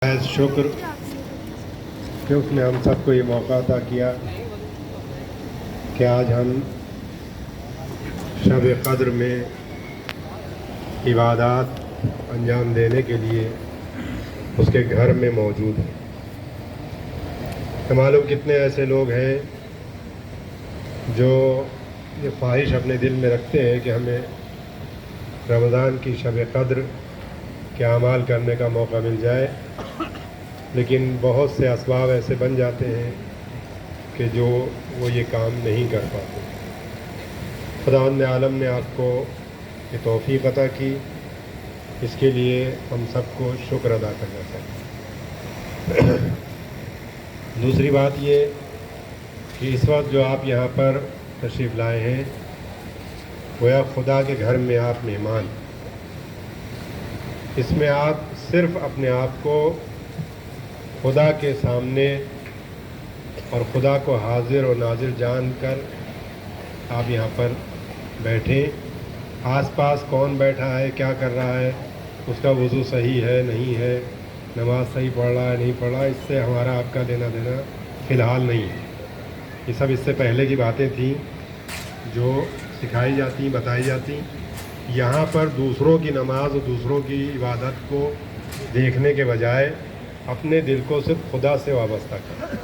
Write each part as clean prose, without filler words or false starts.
شکر کہ اس نے ہم سب کو یہ موقع عطا کیا کہ آج ہم شب قدر میں عبادات انجام دینے کے لیے اس کے گھر میں موجود ہیں۔ معلوم کتنے ایسے لوگ ہیں جو یہ خواہش اپنے دل میں رکھتے ہیں کہ ہمیں رمضان کی شب قدر کے اعمال کرنے کا موقع مل جائے، لیکن بہت سے اسباب ایسے بن جاتے ہیں کہ جو وہ یہ کام نہیں کر پاتے۔ خداوند عالم نے آپ کو یہ توفیق عطا کی، اس کے لیے ہم سب کو شکر ادا کرنا چاہیے۔ دوسری بات یہ کہ اس وقت جو آپ یہاں پر تشریف لائے ہیں، گویا خدا کے گھر میں آپ مہمان، اس میں آپ صرف اپنے آپ کو خدا کے سامنے اور خدا کو حاضر اور ناظر جان کر آپ یہاں پر بیٹھیں۔ آس پاس کون بیٹھا ہے، کیا کر رہا ہے، اس کا وضو صحیح ہے نہیں ہے، نماز صحیح پڑھ رہا ہے نہیں پڑھ رہا ہے، اس سے ہمارا آپ کا لینا دینا فی الحال نہیں ہے۔ یہ سب اس سے پہلے کی باتیں تھیں جو سکھائی جاتی، بتائی جاتی۔ یہاں پر دوسروں کی نماز اور دوسروں کی عبادت کو دیکھنے کے بجائے اپنے دل کو صرف خدا سے وابستہ کریں۔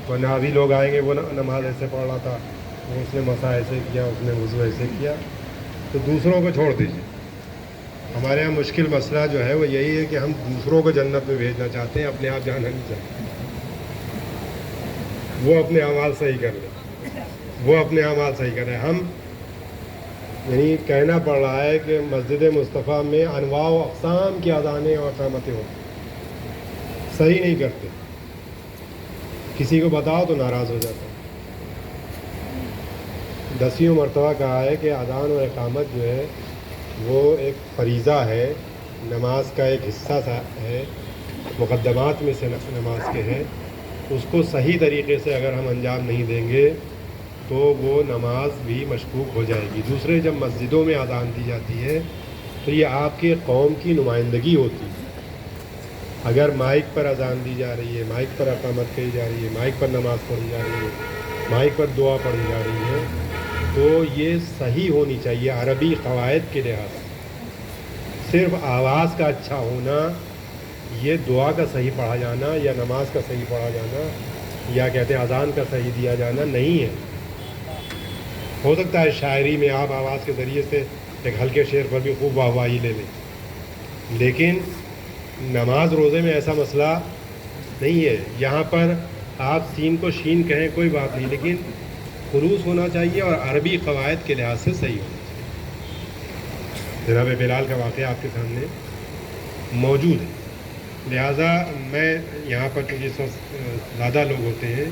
ورنہ ابھی لوگ آئیں گے، وہ نماز ایسے پڑھ رہا تھا، اس نے مسا ایسے کیا، اس نے وضو ایسے کیا، تو دوسروں کو چھوڑ دیجیے۔ ہمارے یہاں مشکل مسئلہ جو ہے وہ یہی ہے کہ ہم دوسروں کو جنت میں بھیجنا چاہتے ہیں، اپنے آپ جانا نہیں چاہتے۔ وہ اپنے اعمال صحیح کر لیں، وہ اپنے اعمال صحیح کریں۔ ہم یعنی کہنا پڑ رہا ہے کہ مسجد مصطفیٰ میں انواع و اقسام کی اذانیں اور اقامتیں ہوتی، صحیح نہیں کرتے، کسی کو بتاؤ تو ناراض ہو جاتا ہے۔ 10 مرتبہ کہا ہے کہ اذان اور اقامت جو ہے وہ ایک فریضہ ہے، نماز کا ایک حصہ ہے، مقدمات میں سے نماز کے ہیں۔ اس کو صحیح طریقے سے اگر ہم انجام نہیں دیں گے تو وہ نماز بھی مشکوک ہو جائے گی۔ دوسرے جب مسجدوں میں اذان دی جاتی ہے تو یہ آپ کے قوم کی نمائندگی ہوتی ہے۔ اگر مائک پر اذان دی جا رہی ہے، مائک پر اقامت کہی جا رہی ہے، مائک پر نماز پڑھی جا رہی ہے، مائک پر دعا پڑھی جا رہی ہے، تو یہ صحیح ہونی چاہیے عربی قواعد کے لحاظ سے۔ صرف آواز کا اچھا ہونا، یہ دعا کا صحیح پڑھا جانا یا نماز کا صحیح پڑھا جانا یا کہتے ہیں اذان کا صحیح دیا جانا نہیں ہے۔ ہو سکتا ہے شاعری میں آپ آواز کے ذریعے سے ایک ہلکے شعر پر بھی خوب واہ واہی لے لیں، لیکن نماز روزے میں ایسا مسئلہ نہیں ہے۔ یہاں پر آپ سین کو شین کہیں کوئی بات نہیں، لیکن خلوص ہونا چاہیے اور عربی قواعد کے لحاظ سے صحیح ہونا چاہیے۔ جناب بلال کا واقعہ آپ کے سامنے موجود ہے، لہٰذا میں یہاں پر چونکہ اس وقت زیادہ لوگ ہوتے ہیں،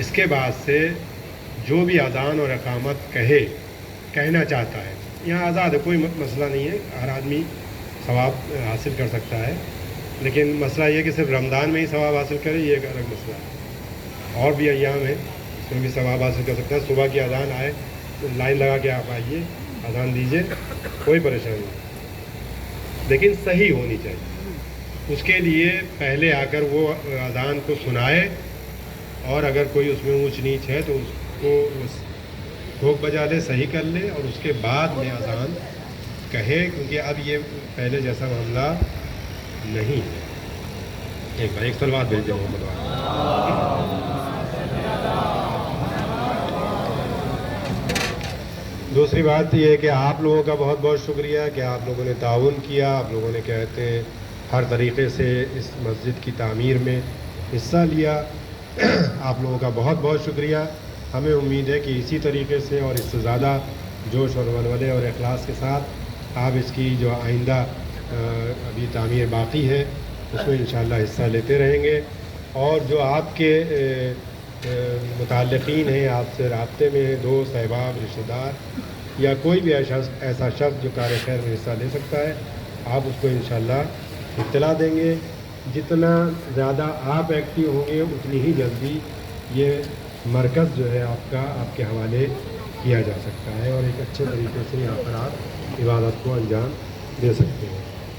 اس کے بعد سے جو بھی اذان اور اقامت کہنا چاہتا ہے، یہاں آزاد ہے، کوئی مسئلہ نہیں ہے، ہر آدمی ثواب حاصل کر سکتا ہے، لیکن مسئلہ یہ کہ صرف رمضان میں ہی ثواب حاصل کرے، یہ ایک الگ مسئلہ ہے۔ اور بھی ایام ہیں اس میں بھی ثواب حاصل کر سکتا ہے۔ صبح کی اذان آئے تو لائن لگا کے آپ آئیے، اذان دیجیے، کوئی پریشانی نہیں، لیکن صحیح ہونی چاہیے۔ اس کے لیے پہلے آ کر وہ اذان کو سنائے، اور اگر کوئی اس میں اونچ نیچ ہے تو اس کو ٹھوک بجا لے، صحیح کر لے، اور اس کے بعد میں اذان کہے، کیونکہ اب یہ پہلے جیسا معاملہ نہیں ہے۔ ایک سلوات بھیج دیں محمد واسطے۔ دوسری بات یہ ہے کہ آپ لوگوں کا بہت بہت شکریہ کہ آپ لوگوں نے تعاون کیا، آپ لوگوں نے کہتے ہیں ہر طریقے سے اس مسجد کی تعمیر میں حصہ لیا۔ آپ لوگوں کا بہت بہت شکریہ۔ ہمیں امید ہے کہ اسی طریقے سے اور اس سے زیادہ جوش اور ولولے اور اخلاص کے ساتھ آپ اس کی جو آئندہ ابھی تعمیر باقی ہے اس میں انشاءاللہ حصہ لیتے رہیں گے، اور جو آپ کے متعلقین ہیں، آپ سے رابطے میں ہیں، دوست احباب رشتہ دار یا کوئی بھی ایسا شخص جو کار خیر میں حصہ لے سکتا ہے، آپ اس کو انشاءاللہ اطلاع دیں گے۔ جتنا زیادہ آپ ایکٹیو ہوں گے اتنی ہی جلدی یہ مرکز جو ہے آپ کا آپ کے حوالے کیا جا سکتا ہے، اور ایک اچھے طریقے سے یہاں پر آپ عبادت کو انجام دے سکتے ہیں۔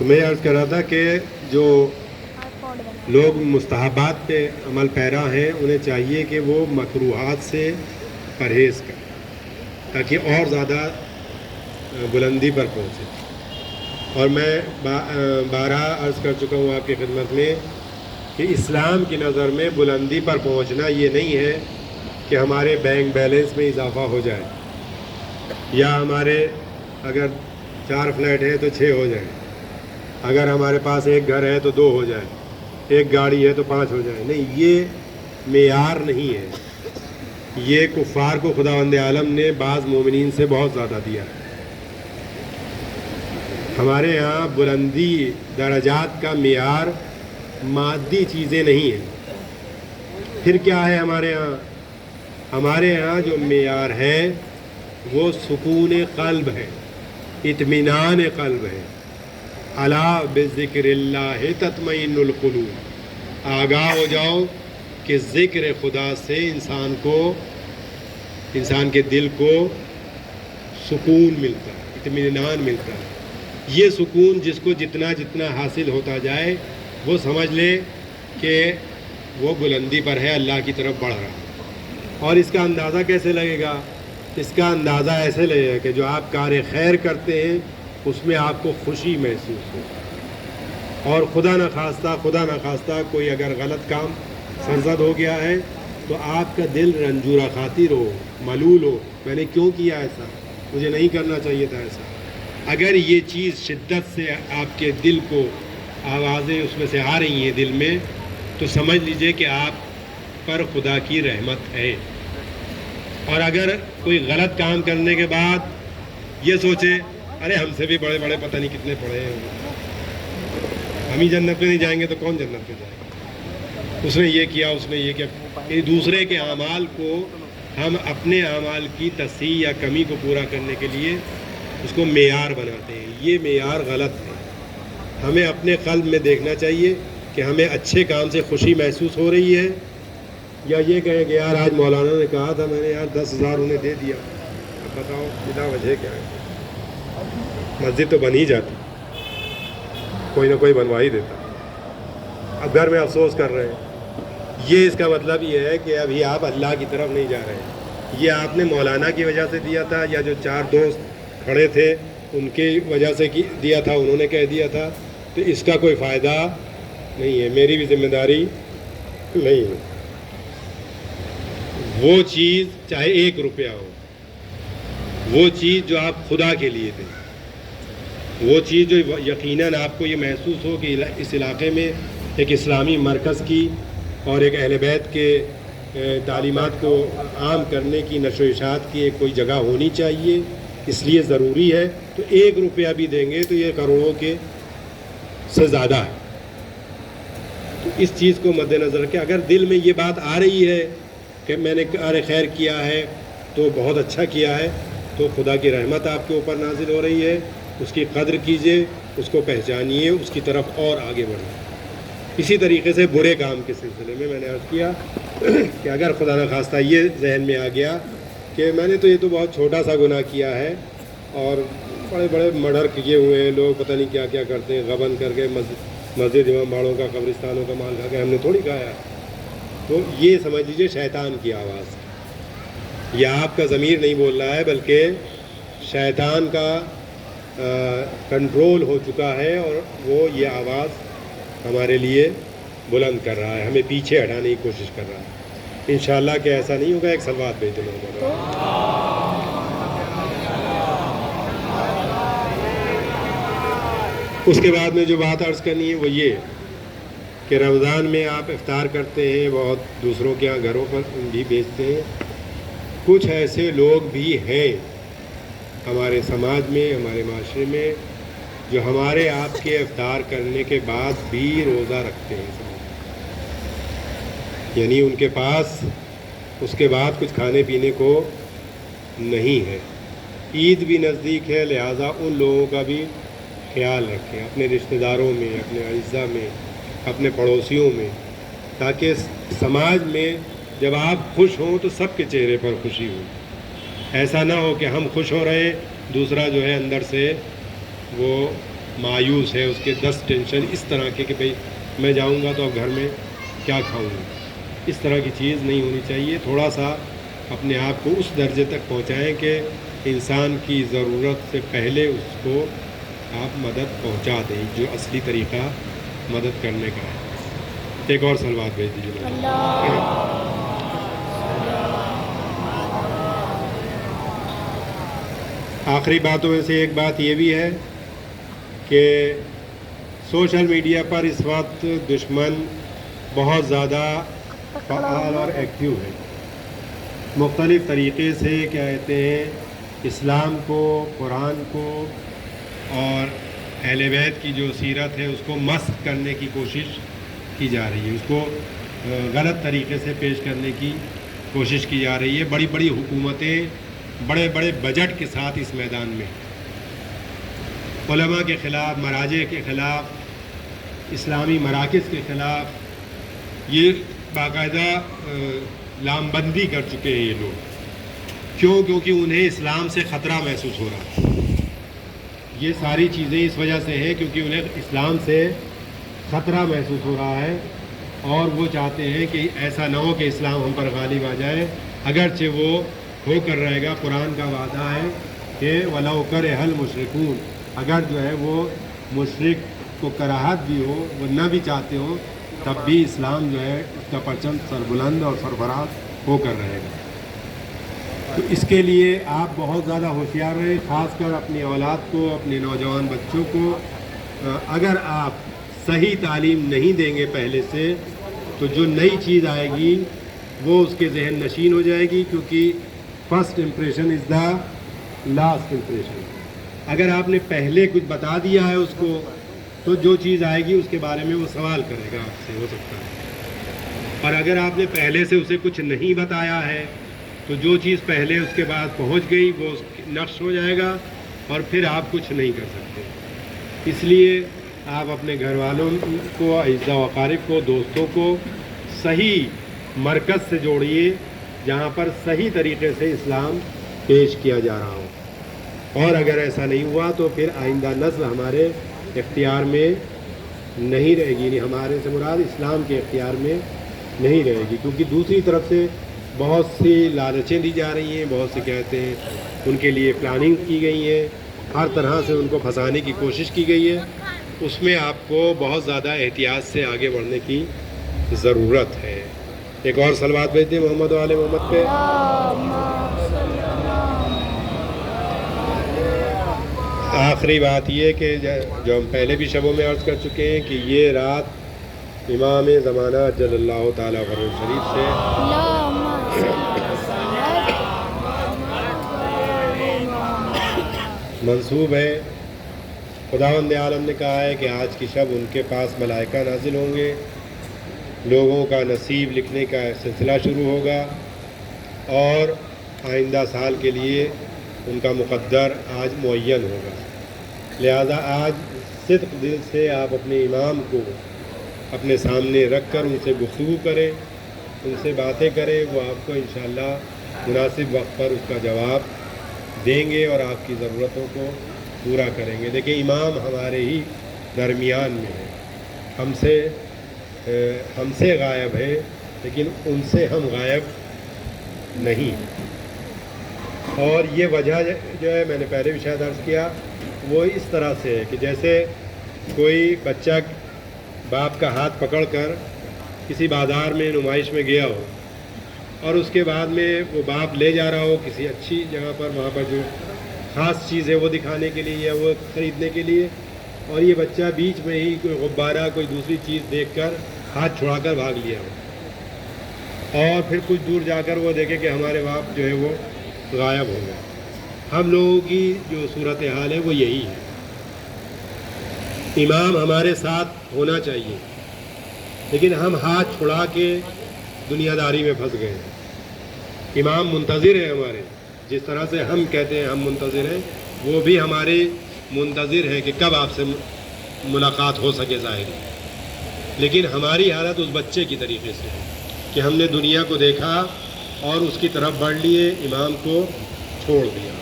تو میں عرض کر رہا تھا کہ جو لوگ مستحبات پہ عمل پیرا ہیں انہیں چاہیے کہ وہ مکروہات سے پرہیز کریں تاکہ اور زیادہ بلندی پر پہنچے۔ اور میں بارہا عرض کر چکا ہوں آپ کی خدمت میں کہ اسلام کی نظر میں بلندی پر پہنچنا یہ نہیں ہے کہ ہمارے بینک بیلنس میں اضافہ ہو جائے، یا ہمارے اگر 4 فلیٹ ہے تو 6 ہو جائیں، اگر ہمارے پاس 1 گھر ہے تو 2 ہو جائیں، 1 گاڑی ہے تو 5 ہو جائیں۔ نہیں، یہ معیار نہیں ہے۔ یہ کفار کو خداوند عالم نے بعض مومنین سے بہت زیادہ دیا ہے۔ ہمارے ہاں بلندی درجات کا معیار مادی چیزیں نہیں ہیں۔ پھر کیا ہے ہمارے ہاں؟ ہمارے ہاں جو معیار ہے وہ سکون قلب ہے، اطمینان قلب ہے۔ الا بذکر اللہ تطمئن القلوب، آگاہ ہو جاؤ کہ ذکر خدا سے انسان کے دل کو سکون ملتا ہے، اطمینان ملتا ہے۔ یہ سکون جس کو جتنا جتنا حاصل ہوتا جائے وہ سمجھ لے کہ وہ بلندی پر ہے، اللہ کی طرف بڑھ رہا ہے۔ اور اس کا اندازہ کیسے لگے گا؟ اس کا اندازہ ایسے لگے گا کہ جو آپ کار خیر کرتے ہیں اس میں آپ کو خوشی محسوس ہو، اور خدا نخواستہ کوئی اگر غلط کام سرزد ہو گیا ہے تو آپ کا دل رنجورہ خاطر ہو، ملول ہو، میں نے کیوں کیا ایسا، مجھے نہیں کرنا چاہیے تھا ایسا۔ اگر یہ چیز شدت سے آپ کے دل کو آوازیں اس میں سے آ رہی ہیں دل میں، تو سمجھ لیجئے کہ آپ پر خدا کی رحمت ہے۔ اور اگر کوئی غلط کام کرنے کے بعد یہ سوچے ارے ہم سے بھی بڑے بڑے پتہ نہیں کتنے پڑھے ہیں، ہم ہی جنت میں نہیں جائیں گے تو کون جنت میں جائے گا، اس نے یہ کیا، اس نے یہ کیا۔ دوسرے کے اعمال کو ہم اپنے اعمال کی تصحیح یا کمی کو پورا کرنے کے لیے اس کو معیار بناتے ہیں۔ یہ معیار غلط ہے۔ ہمیں اپنے قلب میں دیکھنا چاہیے کہ ہمیں اچھے کام سے خوشی محسوس ہو رہی ہے، یا یہ کہیں کہ یار آج مولانا نے کہا تھا، میں نے یار 10,000 انہیں دے دیا، اب بتاؤ بلا وجہ کیا ہے۔ مسجد تو بن ہی جاتی، کوئی نہ کوئی بنوا ہی دیتا، اب گھر میں افسوس کر رہے ہیں۔ یہ اس کا مطلب یہ ہے کہ ابھی آپ اللہ کی طرف نہیں جا رہے ہیں۔ یہ آپ نے مولانا کی وجہ سے دیا تھا، یا جو 4 دوست کھڑے تھے ان کی وجہ سے دیا تھا، انہوں نے کہہ دیا تھا، تو اس کا کوئی فائدہ نہیں ہے، میری بھی ذمہ داری نہیں ہے۔ وہ چیز چاہے 1 روپیہ ہو، وہ چیز جو آپ خدا کے لیے دیں، وہ چیز جو یقیناً آپ کو یہ محسوس ہو کہ اس علاقے میں ایک اسلامی مرکز کی اور ایک اہل بیت کے تعلیمات کو عام کرنے کی، نشر و اشاعت کی ایک کوئی جگہ ہونی چاہیے، اس لیے ضروری ہے، تو 1 روپیہ بھی دیں گے تو یہ کروڑوں کے سے زیادہ ہے۔ تو اس چیز کو مد نظر رکھیں۔ اگر دل میں یہ بات آ رہی ہے کہ میں نے کار خیر کیا ہے تو بہت اچھا کیا ہے، تو خدا کی رحمت آپ کے اوپر نازل ہو رہی ہے، اس کی قدر کیجئے، اس کو پہچانیے، اس کی طرف اور آگے بڑھیں۔ اسی طریقے سے برے کام کے سلسلے میں نے عرض کیا کہ اگر خدا نخواستہ یہ ذہن میں آ گیا کہ میں نے تو یہ تو بہت چھوٹا سا گناہ کیا ہے، اور بڑے بڑے مرڈر کیے ہوئے ہیں لوگ، پتہ نہیں کیا کیا کرتے ہیں، غبن کر کے مسجد امام باڑوں کا، قبرستانوں کا مال کھا کے ہم نے تھوڑی کھایا، تو یہ سمجھ لیجیے شیطان کی آواز ہے۔ یہ آپ کا ضمیر نہیں بول رہا ہے، بلکہ شیطان کا کنٹرول ہو چکا ہے، اور وہ یہ آواز ہمارے لیے بلند کر رہا ہے، ہمیں پیچھے ہٹانے کی کوشش کر رہا ہے۔ انشاءاللہ کہ ایسا نہیں ہوگا۔ ایک صلوات بھیج دیں محمد۔ اس کے بعد میں جو بات عرض کرنی ہے وہ یہ کہ رمضان میں آپ افطار کرتے ہیں، بہت دوسروں کے یہاں گھروں پر بھی بیچتے ہیں۔ کچھ ایسے لوگ بھی ہیں ہمارے سماج میں، ہمارے معاشرے میں، جو ہمارے آپ کے افطار کرنے کے بعد بھی روزہ رکھتے ہیں، یعنی ان کے پاس اس کے بعد کچھ کھانے پینے کو نہیں ہے۔ عید بھی نزدیک ہے، لہٰذا ان لوگوں کا بھی خیال رکھیں، اپنے رشتہ داروں میں، اپنے اعزاء میں، اپنے پڑوسیوں میں، تاکہ سماج میں جب آپ خوش ہوں تو سب کے چہرے پر خوشی ہو۔ ایسا نہ ہو کہ ہم خوش ہو رہے، دوسرا جو ہے اندر سے وہ مایوس ہے، اس کے 10 ٹینشن اس طرح کے کہ بھئی میں جاؤں گا تو اب گھر میں کیا کھاؤں گا. اس طرح کی چیز نہیں ہونی چاہیے. تھوڑا سا اپنے آپ کو اس درجے تک پہنچائیں کہ انسان کی ضرورت سے پہلے اس کو آپ مدد پہنچا دیں، جو اصلی طریقہ مدد کرنے کا ہے. ایک اور صلوات بھیج دیجیے. آخری باتوں میں سے ایک بات یہ بھی ہے کہ سوشل میڈیا پر اس وقت دشمن بہت زیادہ فعال اور ایکٹیو ہے. مختلف طریقے سے کیا کہتے ہیں اسلام کو، قرآن کو اور اہل بیت کی جو سیرت ہے اس کو مسخ کرنے کی کوشش کی جا رہی ہے، اس کو غلط طریقے سے پیش کرنے کی کوشش کی جا رہی ہے. بڑی بڑی حکومتیں بڑے بڑے بجٹ کے ساتھ اس میدان میں علماء کے خلاف، مراجع کے خلاف، اسلامی مراکز کے خلاف یہ باقاعدہ لامبندی کر چکے ہیں یہ لوگ. کیونکہ انہیں اسلام سے خطرہ محسوس ہو رہا ہے. یہ ساری چیزیں اس وجہ سے ہیں کیونکہ انہیں اسلام سے خطرہ محسوس ہو رہا ہے اور وہ چاہتے ہیں کہ ایسا نہ ہو کہ اسلام ہم پر غالب آ جائے. اگرچہ وہ ہو کر رہے گا، قرآن کا وعدہ ہے کہ وَلَوْ كَرِهَ الْمُشْرِكُونَ، اگر جو ہے وہ مشرک کو کراہت بھی ہو، وہ نہ بھی چاہتے ہو، تب بھی اسلام جو ہے اس کا پرچم سربلند اور سرفراز ہو کر رہے گا. تو اس کے لیے آپ بہت زیادہ ہوشیار رہیں، خاص کر اپنی اولاد کو، اپنے نوجوان بچوں کو. اگر آپ صحیح تعلیم نہیں دیں گے پہلے سے تو جو نئی چیز آئے گی وہ اس کے ذہن نشین ہو جائے گی، کیونکہ first impression is the last impression. اگر آپ نے پہلے کچھ بتا دیا ہے اس کو تو جو چیز آئے گی اس کے بارے میں وہ سوال کرے گا آپ سے، ہو سکتا ہے. اور اگر آپ نے پہلے سے اسے کچھ نہیں بتایا ہے تو جو چیز پہلے اس کے بعد پہنچ گئی وہ نقش ہو جائے گا اور پھر آپ کچھ نہیں کر سکتے. اس لیے آپ اپنے گھر والوں کو، اعزاء و اقارب کو، دوستوں کو صحیح مرکز سے جوڑیے جہاں پر صحیح طریقے سے اسلام پیش کیا جا رہا ہو. اور اگر ایسا نہیں ہوا تو پھر آئندہ نسل ہمارے اختیار میں نہیں رہے گی، یعنی ہمارے سے مراد اسلام کے اختیار میں نہیں رہے گی. کیونکہ دوسری طرف سے بہت سی لالچیں دی جا رہی ہیں، بہت سے کہتے ہیں ان کے لیے پلاننگ کی گئی ہے، ہر طرح سے ان کو پھنسانے کی کوشش کی گئی ہے. اس میں آپ کو بہت زیادہ احتیاط سے آگے بڑھنے کی ضرورت ہے. ایک اور صلوات بھیج دیں محمد و آل محمد پہ. آخری بات یہ کہ جو ہم پہلے بھی شبوں میں عرض کر چکے ہیں کہ یہ رات امام زمانہ جل اللہ تعالیٰ عنہ شریف سے منسوب ہے. خداوند عالم نے کہا ہے کہ آج کی شب ان کے پاس ملائکہ نازل ہوں گے، لوگوں کا نصیب لکھنے کا سلسلہ شروع ہوگا اور آئندہ سال کے لیے ان کا مقدر آج معین ہوگا. لہذا آج صدق دل سے آپ اپنے امام کو اپنے سامنے رکھ کر ان سے گفتگو کریں، ان سے باتیں کریں. وہ آپ کو انشاءاللہ مناسب وقت پر اس کا جواب دیں گے اور آپ کی ضرورتوں کو پورا کریں گے. دیکھیں امام ہمارے ہی درمیان میں ہے، ہم سے غائب ہے لیکن ان سے ہم غائب نہیں. اور یہ وجہ جو ہے میں نے پہلے بھی شاید عرض کیا، وہ اس طرح سے ہے کہ جیسے کوئی بچہ باپ کا ہاتھ پکڑ کر کسی بازار میں نمائش میں گیا ہو اور اس کے بعد میں وہ باپ لے جا رہا ہو کسی اچھی جگہ پر، وہاں پر جو خاص چیز ہے وہ دکھانے کے لیے یا وہ خریدنے کے لیے، اور یہ بچہ بیچ میں ہی کوئی غبارہ کوئی دوسری چیز دیکھ کر ہاتھ چھڑا کر بھاگ لیا ہو اور پھر کچھ دور جا کر وہ دیکھے کہ ہمارے باپ جو ہے وہ غائب ہو گئے. ہم لوگوں کی جو صورتحال ہے وہ یہی ہے. امام ہمارے ساتھ ہونا چاہیے لیکن ہم ہاتھ چھڑا کے دنیا داری میں پھنس گئے ہیں. امام منتظر ہے ہمارے، جس طرح سے ہم کہتے ہیں ہم منتظر ہیں، وہ بھی ہمارے منتظر ہیں کہ کب آپ سے ملاقات ہو سکے ظاہری. لیکن ہماری حالت اس بچے کی طریقے سے ہے کہ ہم نے دنیا کو دیکھا اور اس کی طرف بڑھ لیے، امام کو چھوڑ دیا.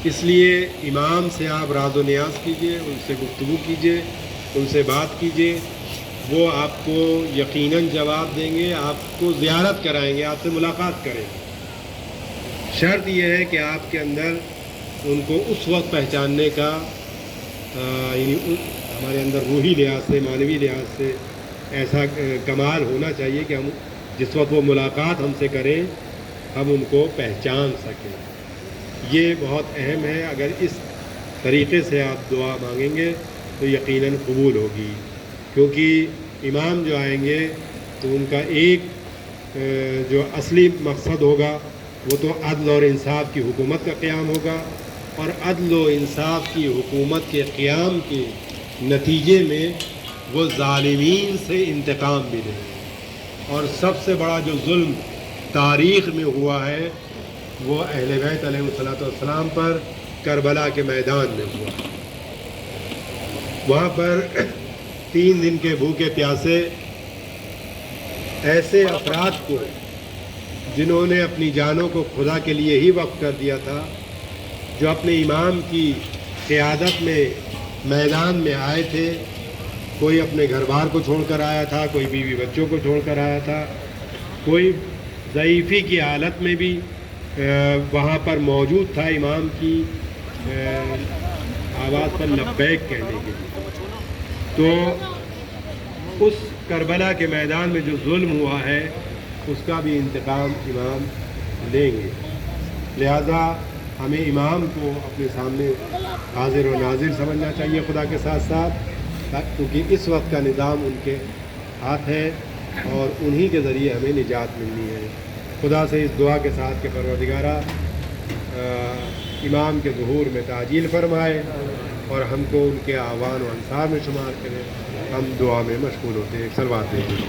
اس لیے امام سے آپ راز و نیاز کیجئے، ان سے گفتگو کیجئے، ان سے بات کیجئے، وہ آپ کو یقیناً جواب دیں گے، آپ کو زیارت کرائیں گے، آپ سے ملاقات کریں گے۔ شرط یہ ہے کہ آپ کے اندر ان کو اس وقت پہچاننے کا یعنی ہمارے اندر روحی لحاظ سے، معنوی لحاظ سے ایسا کمال ہونا چاہیے کہ ہم جس وقت وہ ملاقات ہم سے کریں ہم ان کو پہچان سکیں۔ یہ بہت اہم ہے، اگر اس طریقے سے آپ دعا مانگیں گے تو یقیناً قبول ہوگی، کیونکہ امام جو آئیں گے تو ان کا ایک جو اصلی مقصد ہوگا وہ تو عدل اور انصاف کی حکومت کا قیام ہوگا، اور عدل و انصاف کی حکومت کے قیام کے نتیجے میں وہ ظالمین سے انتقام بھی لیں گے۔ اور سب سے بڑا جو ظلم تاریخ میں ہوا ہے وہ اہل بیت علیہ السلام پر کربلا کے میدان میں ہوا۔ وہاں پر 3 دن کے بھوکے پیاسے ایسے افراد کو جنہوں نے اپنی جانوں کو خدا کے لیے ہی وقف کر دیا تھا، جو اپنے امام کی قیادت میں میدان میں آئے تھے، کوئی اپنے گھر بار کو چھوڑ کر آیا تھا، کوئی بیوی بچوں کو چھوڑ کر آیا تھا، کوئی ضعیفی کی حالت میں بھی وہاں پر موجود تھا امام کی آواز پر لبیک کہنے کے لیے۔ تو اس کربلا کے میدان میں جو ظلم ہوا ہے اس کا بھی انتقام امام لیں گے، لہذا ہمیں امام کو اپنے سامنے حاضر و ناظر سمجھنا چاہیے خدا کے ساتھ ساتھ، کیونکہ اس وقت کا نظام ان کے ہاتھ ہے اور انہی کے ذریعے ہمیں نجات ملنی ہے۔ خدا سے اس دعا کے ساتھ کہ پروردگارہ امام کے ظہور میں تعجیل فرمائے اور ہم کو ان کے اعوان و انصار میں شمار کرے۔ ہم دعا میں مشغول ہوتے ہیں، صلوات دیجیے۔